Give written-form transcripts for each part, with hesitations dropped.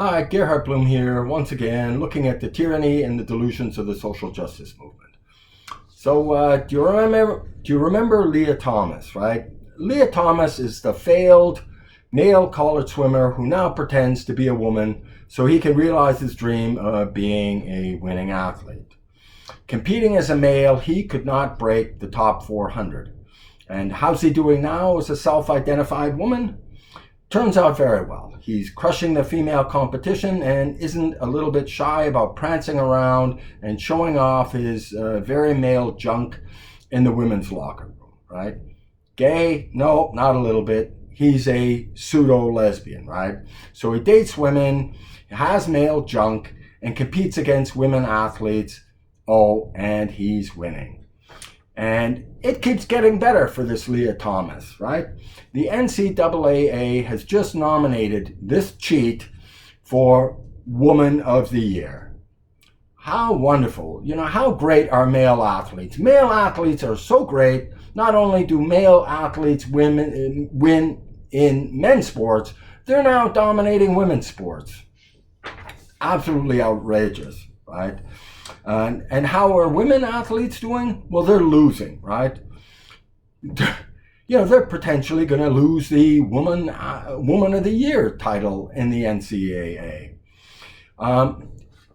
Hi, Gerhard Bloom here, once again, looking at the tyranny and the delusions of the social justice movement. So, do you remember Lea Thomas, right? Lea Thomas is the failed male collared swimmer who now pretends to be a woman so he can realize his dream of being a winning athlete. Competing as a male, he could not break the top 400. And how's he doing now as a self-identified woman? Turns out very well. He's crushing the female competition and isn't a little bit shy about prancing around and showing off his very male junk in the women's locker room, right? Gay? No, not a little bit. He's a pseudo-lesbian, right? So he dates women, has male junk, and competes against women athletes. Oh, and he's winning. And it keeps getting better for this Lea Thomas, right? The NCAA has just nominated this cheat for Woman of the Year. How wonderful. You know, how great are male athletes? Male athletes are so great. Not only do male athletes win in men's sports, they're now dominating women's sports. Absolutely outrageous, right? And how are women athletes doing? Well, they're losing, right? They're potentially going to lose the Woman of the Year title in the NCAA.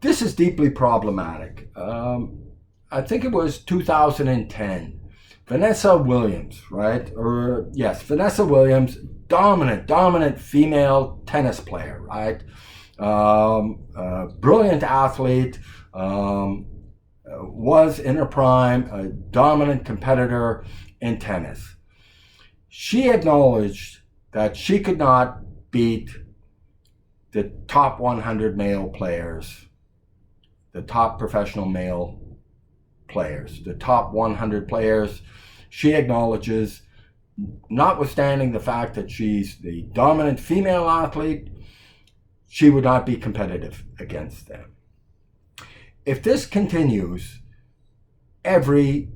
This is deeply problematic. I think it was 2010. Vanessa Williams, right? Vanessa Williams, dominant female tennis player, right? Brilliant athlete. Was in her prime a dominant competitor in tennis. She acknowledged that she could not beat the top 100 male players, the top professional male players, the top 100 players. She acknowledges, notwithstanding the fact that she's the dominant female athlete, she would not be competitive against them. If this continues, every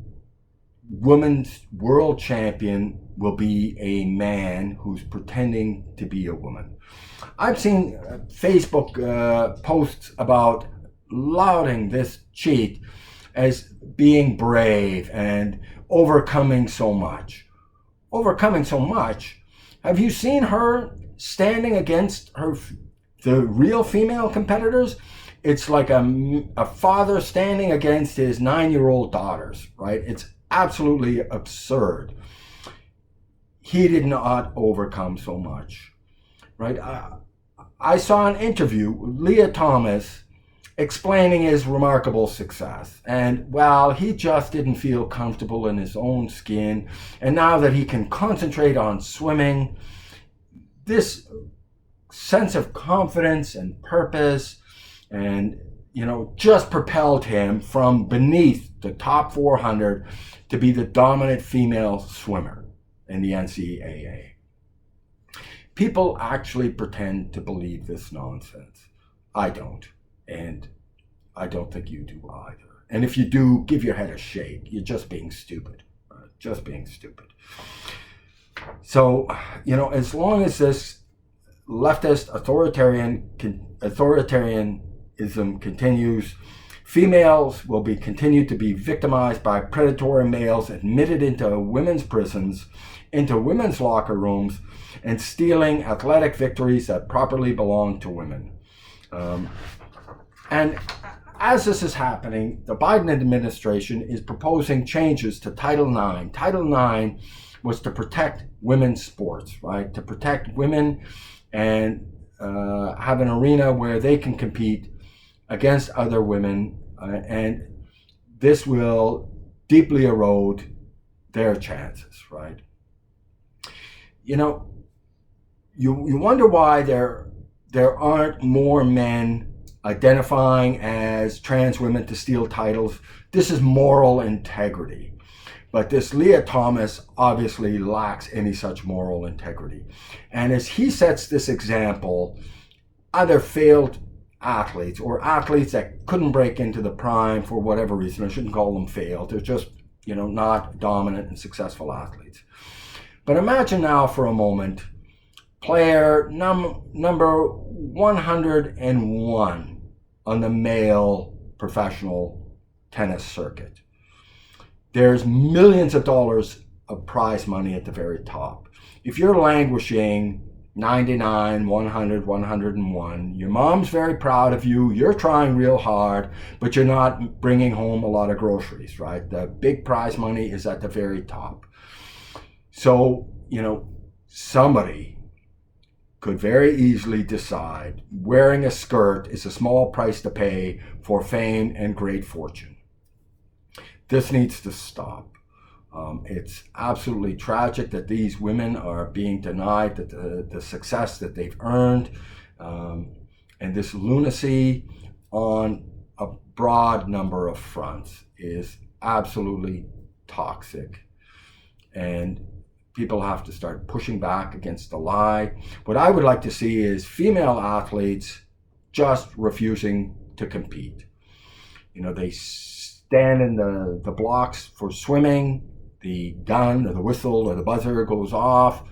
women's world champion will be a man who's pretending to be a woman. I've seen Facebook posts about lauding this cheat as being brave and overcoming so much. Overcoming so much? Have you seen her standing against the real female competitors? It's like a father standing against his 9-year-old daughters, right? It's absolutely absurd. He did not overcome so much, right? I saw an interview with Lea Thomas explaining his remarkable success. And, well, he just didn't feel comfortable in his own skin. And now that he can concentrate on swimming, this sense of confidence and purpose and, just propelled him from beneath the top 400 to be the dominant female swimmer in the NCAA. People actually pretend to believe this nonsense. I don't. And I don't think you do either. And if you do, give your head a shake. You're just being stupid. Just being stupid. So, as long as this leftist authoritarianism continues, females will continue to be victimized by predatory males admitted into women's prisons, into women's locker rooms, and stealing athletic victories that properly belong to women. And as this is happening, the Biden administration is proposing changes to Title IX. Title IX was to protect women's sports, right? To protect women and have an arena where they can compete against other women, and this will deeply erode their chances, right? You wonder why there aren't more men identifying as trans women to steal titles. This is moral integrity. But this Lea Thomas obviously lacks any such moral integrity. And as he sets this example, other failed athletes or athletes that couldn't break into the prime for whatever reason, I shouldn't call them failed, they're just, not dominant and successful athletes. But imagine now for a moment, player number 101 on the male professional tennis circuit. There's millions of dollars of prize money at the very top. If you're languishing 99, 100, 101, your mom's very proud of you, you're trying real hard, but you're not bringing home a lot of groceries, right? The big prize money is at the very top. So, somebody could very easily decide wearing a skirt is a small price to pay for fame and great fortune. This needs to stop. It's absolutely tragic that these women are being denied the success that they've earned. And this lunacy on a broad number of fronts is absolutely toxic. And people have to start pushing back against the lie. What I would like to see is female athletes just refusing to compete. They stand in the blocks for swimming, the gun or the whistle or the buzzer goes off,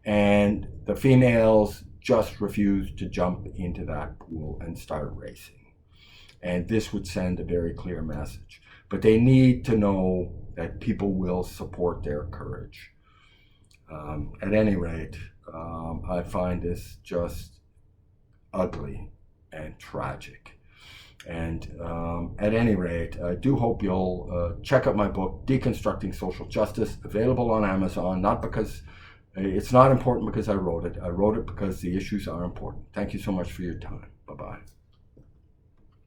and the females just refuse to jump into that pool and start racing. And this would send a very clear message. But they need to know that people will support their courage. At any rate, I find this just ugly and tragic. And at any rate, I do hope you'll check out my book, Deconstructing Social Justice, available on Amazon, not because it's not important because I wrote it. I wrote it because the issues are important. Thank you so much for your time. Bye-bye.